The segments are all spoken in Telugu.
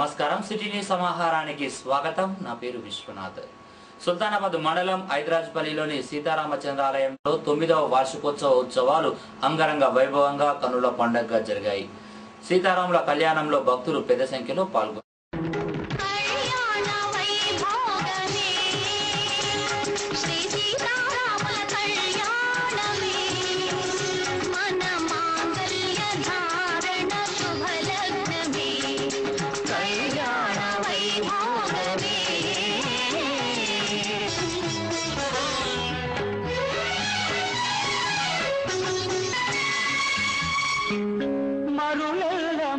నమస్కారం సిటీ న్యూస్ సమాహారానికి స్వాగతం నా పేరు విశ్వనాథ్ సుల్తానాబాద్ మండలం ఐద్రాజ్పల్లిలోని సీతారామచంద్రాలయంలో 9వ వార్షికోత్సవ ఉత్సవాలు అంగరంగ వైభవంగా కన్నుల పండుగగా జరిగాయి సీతారాముల కళ్యాణంలో భక్తులు పెద్ద సంఖ్యలో పాల్గొన్నారు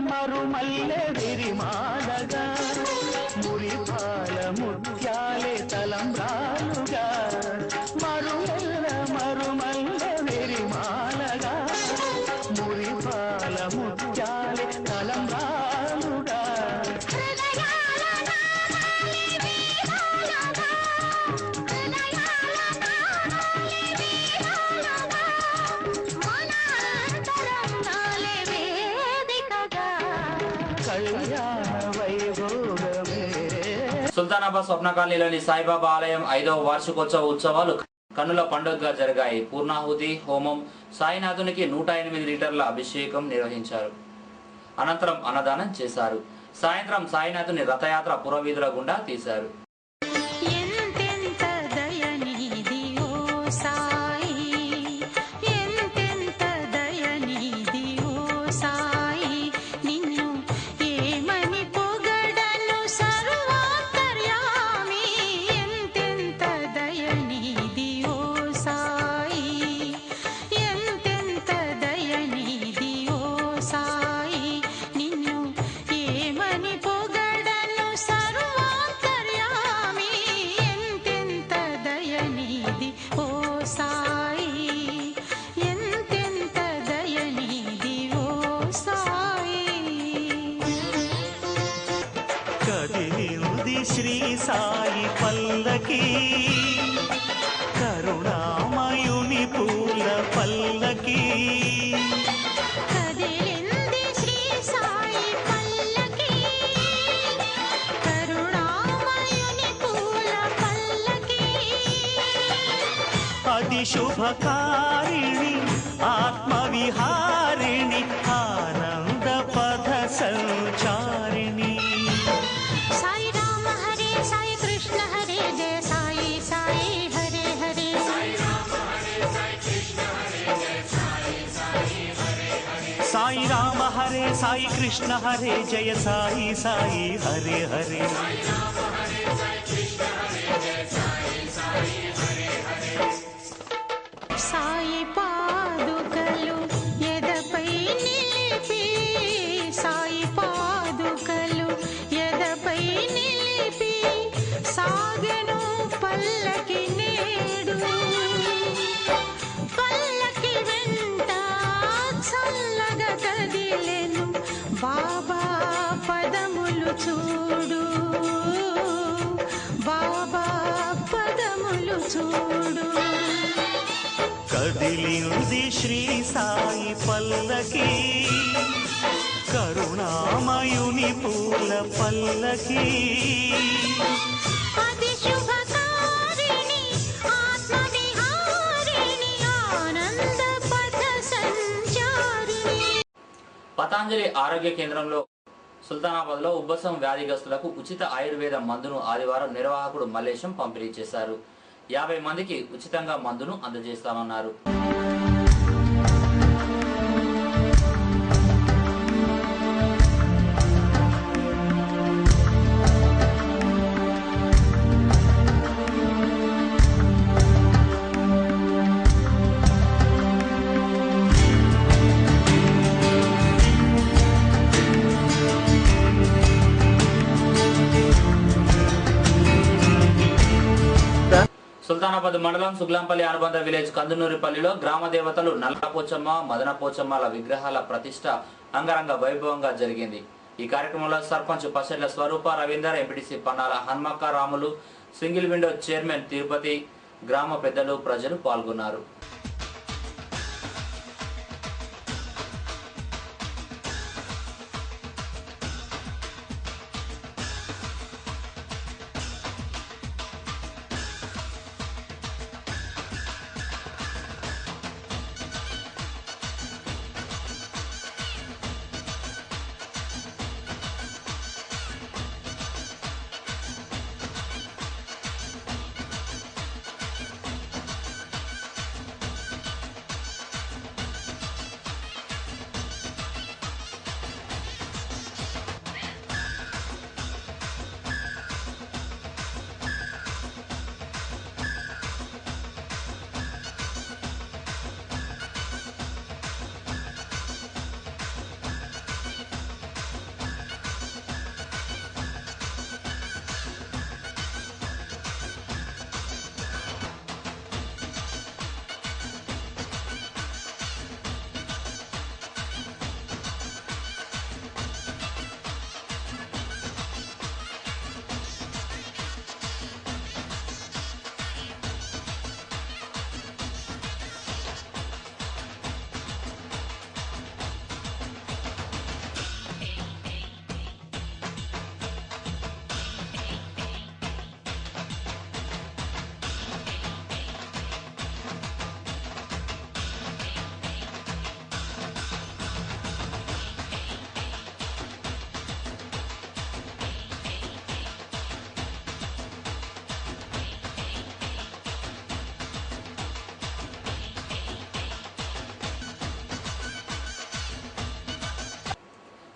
మరుమల్లె విరిమాలగా మురిపాల ముత్యాలే తలంబ్రాలుగా మరుమల్లె విరిమాలగా మురిపాల ముత్యాలే తలంబ్రాలుగా సుల్తానాబాద్ స్వప్న కాలనీలోని సాయిబాబా ఆలయం 5వ వార్షికోత్సవ ఉత్సవాలు కన్నుల పండుగగా జరిగాయి పూర్ణాహుతి హోమం సాయినాథునికి 108 లీటర్ల అభిషేకం నిర్వహించారు అనంతరం అన్నదానం చేశారు సాయంత్రం సాయినాథుని రథయాత్ర పురవీధుల గుండా తీశారు శ్రీ సాయి పల్లకి కరుణామయుని పూల పల్లకి కదిలింది శ్రీ సాయి పల్లకి కరుణామయుని పూల పల్లకి అది శుభకారిణి ఆత్మవిహారిణి ఆనంద పథ సంచారిణి साई राम हरे साई कृष्ण हरे जय साई साई हरे हरे साई पादुकलु यदपै निलिपि साई पादुकलु यदपै निलिपि सागनु पल्लकी नेडु पल्लकी वेंट చల్లగా కదిలెను బాబా పదములు చూడు బాబా పదములు చూడు కదిలింది శ్రీ సాయి పల్లకి కరుణామయుని పూల పల్లకి అది శుభకారిణి ఆత్మవిహారిణి ఆనంద పథ సంచారిణి పతాంజలి ఆరోగ్య కేంద్రంలో సుల్తానాబాద్లో ఉబ్బసం వ్యాధిగ్రస్తులకు ఉచిత ఆయుర్వేద మందును ఆదివారం నిర్వాహకుడు మల్లేశం పంపిణీ చేశారు 50 మందికి ఉచితంగా మందును అందజేస్తామన్నారు సుల్తానాబాద్ మండలం సుగ్లాంపల్లి అనుబంధ విలేజ్ కందునూరిపల్లిలో గ్రామ దేవతలు నల్లపోచమ్మ మదనపోచమ్మల విగ్రహాల ప్రతిష్ట అంగరంగ వైభవంగా జరిగింది ఈ కార్యక్రమంలో sarpanch Pasetla Swaroopa Ravinder MPTC Pannala Hanmakka Ramulu single window chairman Tirupati గ్రామ పెద్దలు ప్రజలు పాల్గొన్నారు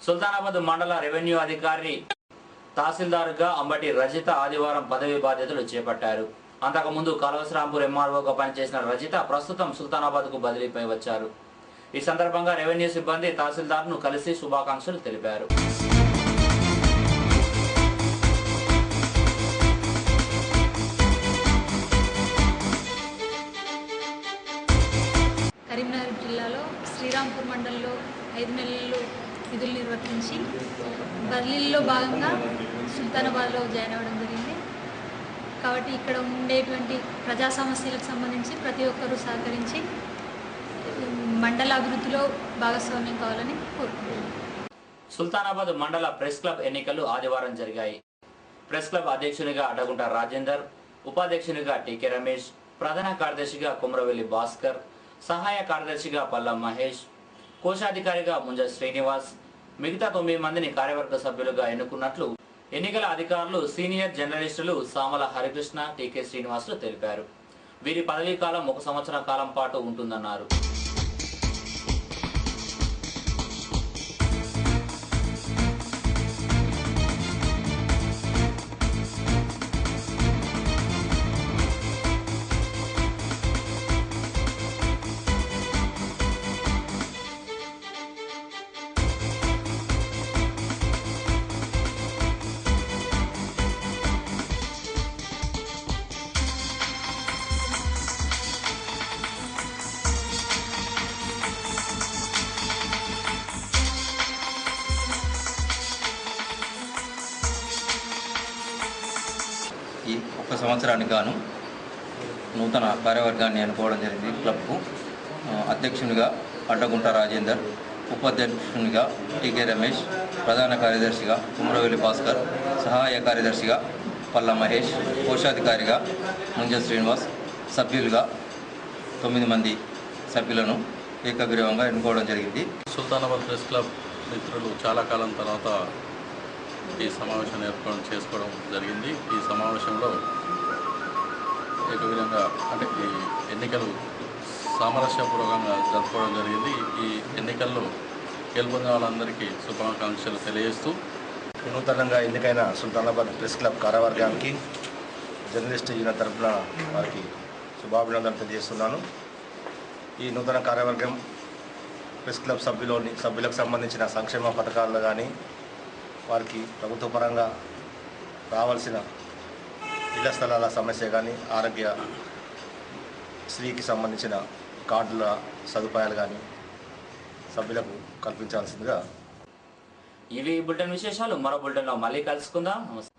సుల్తానాబాద్ మండల రెవెన్యూ అధికారి తహసీల్దార్గా అంబటి రజిత ఆదివారం పదవి బాధ్యతలు చేపట్టారు. అంతకుముందు కలవసరాంపూర్ ఎంఆర్ఓగా పనిచేసిన రజిత ప్రస్తుతం సుల్తానాబాద్కు బదిలీపై వచ్చారు. ఈ సందర్భంగా రెవెన్యూ సిబ్బంది తహసీల్దార్ను కలిసి శుభాకాంక్షలు తెలిపారు. కరీంనగర్ జిల్లాలో శ్రీరాంపూర్ మండలంలో 5 నెలలు విధులు నిర్వర్తించి బదిలీలో భాగంగా సుల్తానాబాద్లో జాయిన్ అవ్వడం జరిగింది. కాబట్టి ఇక్కడ ఉండేటువంటి ప్రజా సమస్యలకు సంబంధించి ప్రతి ఒక్కరూ సహకరించి మండల అభివృద్ధిలో భాగస్వామ్యం కావాలని కోరుకుంటున్నాను. సుల్తానాబాద్ మండల ప్రెస్ క్లబ్ ఎన్నికలు ఆదివారం జరిగాయి. ప్రెస్ క్లబ్ అధ్యక్షునిగా అడ్డగుంట రాజేందర్, ఉపాధ్యక్షునిగా టీకే రమేష్, ప్రధాన కార్యదర్శిగా కుమ్రవెల్లి భాస్కర్, సహాయ కార్యదర్శిగా పల్లం మహేష్, కోశాధికారిగా ముంజ శ్రీనివాస్, మిగతా 9 మందిని కార్యవర్గ సభ్యులుగా ఎన్నుకున్నట్లు ఎన్నికల అధికారులు సీనియర్ జర్నలిస్టులు సామల హరికృష్ణ, టీకే శ్రీనివాసులు తెలిపారు. వీరి పదవీ కాలం 1 సంవత్సరం కాలం పాటు ఉంటుందన్నారు. ఈ 1 సంవత్సరానికి గాను నూతన కార్యవర్గాన్ని ఎన్నుకోవడం జరిగింది. క్లబ్కు అధ్యక్షునిగా అడ్డగుంట రాజేందర్, ఉపాధ్యక్షునిగా టీకే రమేష్, ప్రధాన కార్యదర్శిగా కుమ్రవెల్లి భాస్కర్, సహాయ కార్యదర్శిగా పల్ల మహేష్, కోశాధికారిగా ముంజ శ్రీనివాస్, సభ్యులుగా 9 మంది సభ్యులను ఏకగ్రీవంగా ఎన్నుకోవడం జరిగింది. సుల్తానాబాద్ ప్రెస్ క్లబ్ మిత్రులు చాలా కాలం తర్వాత ఈ సమావేశాన్ని ఏర్పాటు చేసుకోవడం జరిగింది. ఈ సమావేశంలో ఏకగ్రీవంగా అంటే ఈ ఎన్నికలు సామరస్యపూర్వకంగా జరుపుకోవడం జరిగింది. ఈ ఎన్నికల్లో గెలుపొందిన వాళ్ళందరికీ శుభాకాంక్షలు తెలియజేస్తూ నూతనంగా ఎన్నికైన సుల్తానాబాద్ ప్రెస్ క్లబ్ కార్యవర్గానికి జర్నలిస్ట్ యూనియన్ తరఫున వారికి శుభాభినందనలు తెలియజేస్తున్నాను. ఈ నూతన కార్యవర్గం ప్రెస్ క్లబ్ సభ్యులకు సంబంధించిన సంక్షేమ పథకాలు కానీ, వారికి ప్రభుత్వ పరంగా రావాల్సిన ఇళ్ల స్థలాల సమస్య కానీ, ఆరోగ్య శ్రీకి సంబంధించిన కార్డుల సదుపాయాలు కానీ సభ్యులకు కల్పించాల్సిందిగా. ఇవి బులెటిన్ విశేషాలు. మరో బులెటిన్లో మళ్ళీ కలుసుకుందాం. నమస్తే.